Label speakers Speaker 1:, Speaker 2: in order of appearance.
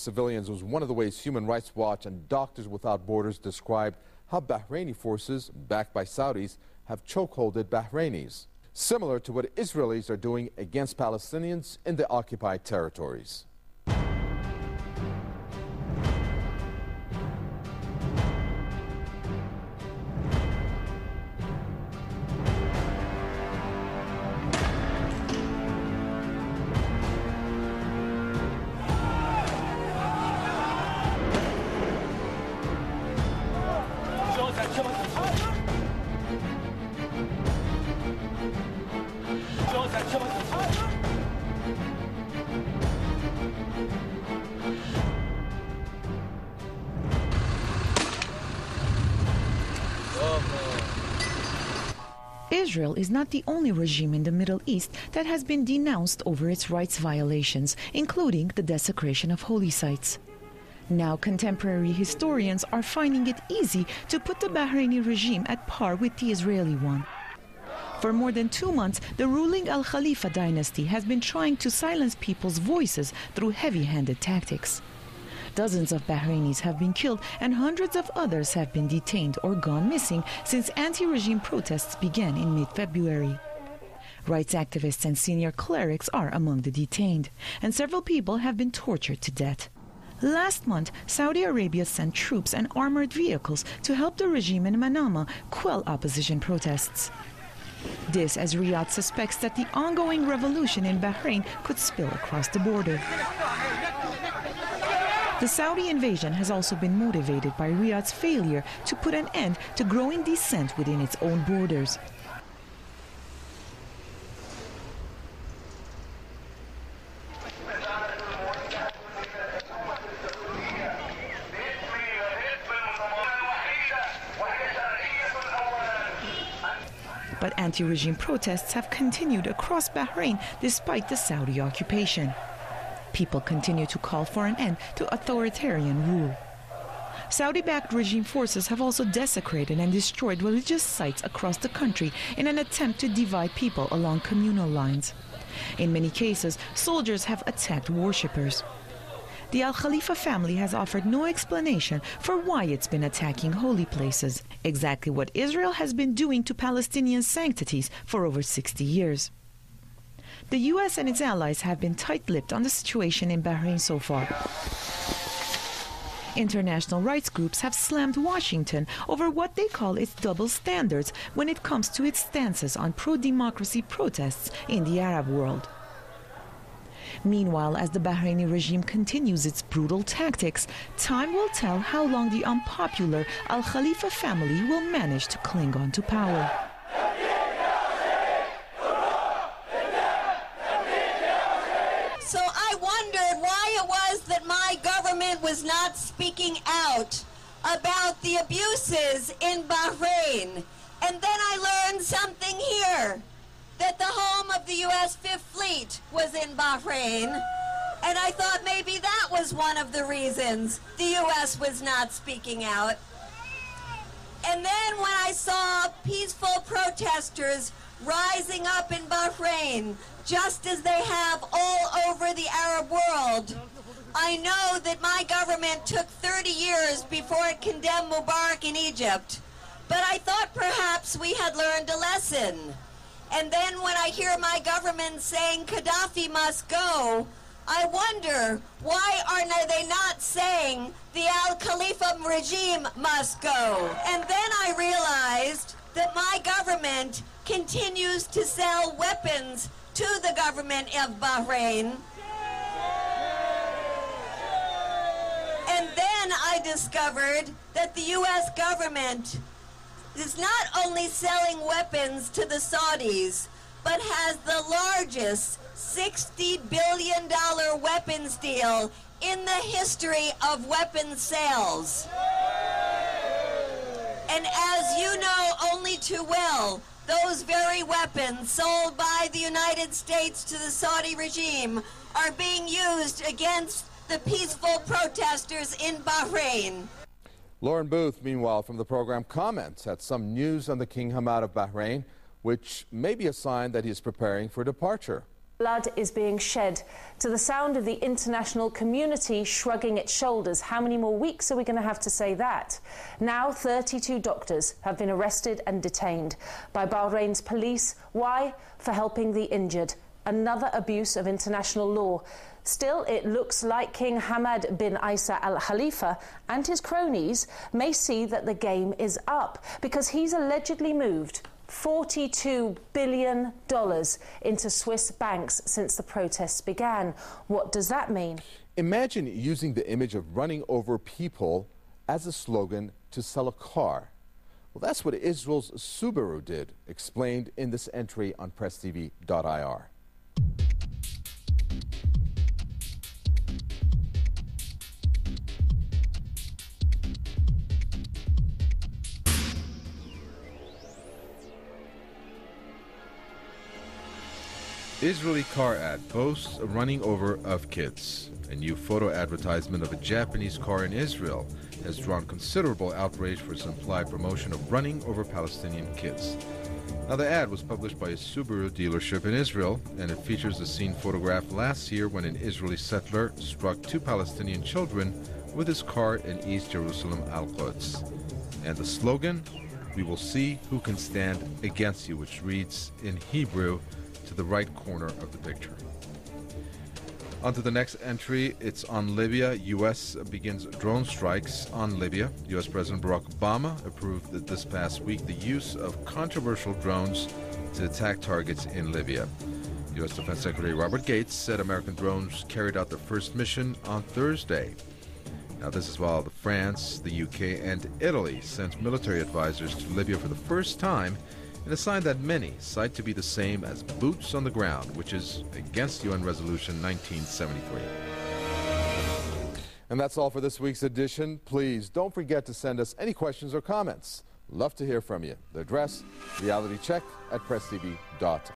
Speaker 1: Civilians was one of the ways Human Rights Watch and Doctors Without Borders described how Bahraini forces, backed by Saudis, have chokeholded Bahrainis, similar to what Israelis are doing against Palestinians in the occupied territories.
Speaker 2: Israel is not the only regime in the Middle East that has been denounced over its rights violations, including the desecration of holy sites. Now contemporary historians are finding it easy to put the Bahraini regime at par with the Israeli one. For more than 2 months, the ruling Al Khalifa dynasty has been trying to silence people's voices through heavy-handed tactics. Dozens of Bahrainis have been killed and hundreds of others have been detained or gone missing since anti-regime protests began in mid-February. Rights activists and senior clerics are among the detained, and several people have been tortured to death. Last month, Saudi Arabia sent troops and armored vehicles to help the regime in Manama quell opposition protests. This as Riyadh suspects that the ongoing revolution in Bahrain could spill across the border. The Saudi invasion has also been motivated by Riyadh's failure to put an end to growing dissent within its own borders. But anti-regime protests have continued across Bahrain despite the Saudi occupation. People continue to call for an end to authoritarian rule. Saudi-backed regime forces have also desecrated and destroyed religious sites across the country in an attempt to divide people along communal lines. In many cases, soldiers have attacked worshippers. The Al Khalifa family has offered no explanation for why it's been attacking holy places, exactly what Israel has been doing to Palestinian sanctities for over 60 years. The U.S. and its allies have been tight-lipped on the situation in Bahrain so far. International rights groups have slammed Washington over what they call its double standards when it comes to its stances on pro-democracy protests in the Arab world. Meanwhile, as the Bahraini regime continues its brutal tactics, time will tell how long the unpopular Al Khalifa family will manage to cling on to power.
Speaker 3: So I wondered why it was that my government was not speaking out about the abuses in Bahrain. And then I learned something here, that the home of the U.S. Fifth Fleet was in Bahrain. And I thought maybe that was one of the reasons the U.S. was not speaking out. And then when I saw peaceful protesters rising up in Bahrain, just as they have all over the Arab world, I know that my government took 30 years before it condemned Mubarak in Egypt. But I thought perhaps we had learned a lesson. And then when I hear my government saying Gaddafi must go, I wonder, why are they not saying the Al Khalifa regime must go? And then I realized that my government continues to sell weapons to the government of Bahrain. And then I discovered that the U.S. government is not only selling weapons to the Saudis, but has the largest $60 billion weapons deal in the history of weapons sales. And as you know only too well, those very weapons sold by the United States to the Saudi regime are being used against the peaceful protesters in Bahrain.
Speaker 1: Lauren Booth, meanwhile, from the program, comments at some news on the King Hamad of Bahrain, which may be a sign that he is preparing for departure.
Speaker 4: Blood is being shed to the sound of the international community shrugging its shoulders. How many more weeks are we going to have to say that? Now 32 doctors have been arrested and detained by Bahrain's police. Why? For helping the injured. Another abuse of international law. Still, it looks like King Hamad bin Isa Al Khalifa and his cronies may see that the game is up because he's allegedly moved $42 billion into Swiss banks since the protests began. What does that mean?
Speaker 1: Imagine using the image of running over people as a slogan to sell a car. Well, that's what Israel's Subaru did, explained in this entry on PressTV.ir. Israeli car ad boasts a running over of kids. A new photo advertisement of a Japanese car in Israel has drawn considerable outrage for its implied promotion of running over Palestinian kids. Now, the ad was published by a Subaru dealership in Israel, and it features a scene photographed last year when an Israeli settler struck 2 Palestinian children with his car in East Jerusalem, Al-Quds. And the slogan, "We will see who can stand against you," which reads in Hebrew, to the right corner of the picture. On to the next entry. It's on Libya. U.S. begins drone strikes on Libya. U.S. President Barack Obama approved this past week the use of controversial drones to attack targets in Libya. U.S. Defense Secretary Robert Gates said American drones carried out their first mission on Thursday. Now, this is while France, the UK, and Italy sent military advisors to Libya for the first time, in a sign that many cite to be the same as boots on the ground, which is against UN Resolution 1973. And that's all for this week's edition. Please don't forget to send us any questions or comments. Love to hear from you. The address, realitycheck@presstv.ir.